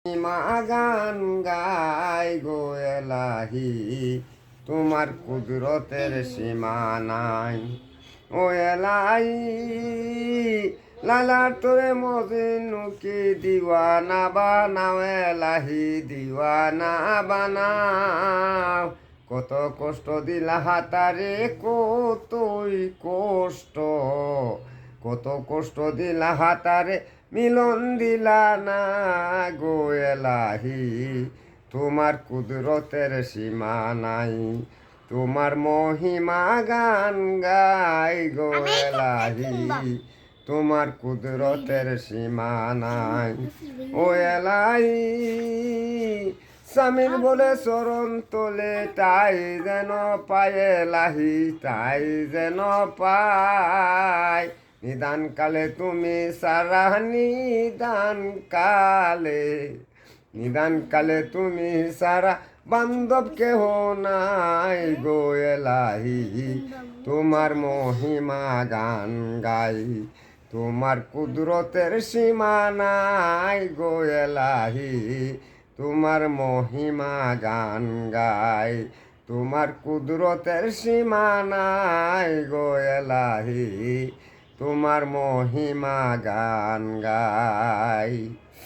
মা গান গাই গো এলাহি, তোমার কুদরতের সীমা নাই। ও এলাহি লালার তোরে মজনুকে দিওয়ানা বানাও, এলাহি দিওয়ানা বানাও। কত কষ্ট দিলা হাতারে, কতই কষ্ট, কত কষ্ট দিলা হাতারে, মিলন দিলা না গো এলাহি, তোমার কুদরতের সীমা নাই। তোমার মহিমা গান গাই গো এলাহি, তোমার কুদরতের সীমা নাই। ও এলাহি স্বামীর বলে চরণ তোলে, তাই যেন পায় এলাহি, তাই যেন পায়। নিদান কালে তুমি সারা, নিদান কালে, নিদান কালে তুমি সারা, বান্ধব কেহ নাই গো এলাহি, তোমার মহিমা গান গাই। তোমার কুদরতের সীমা নাই গো এলাহি, তোমার মহিমা গান গাই। তোমার কুদরতের সীমা নাই গো এলাহি, তোমার মহিমা গান গাই।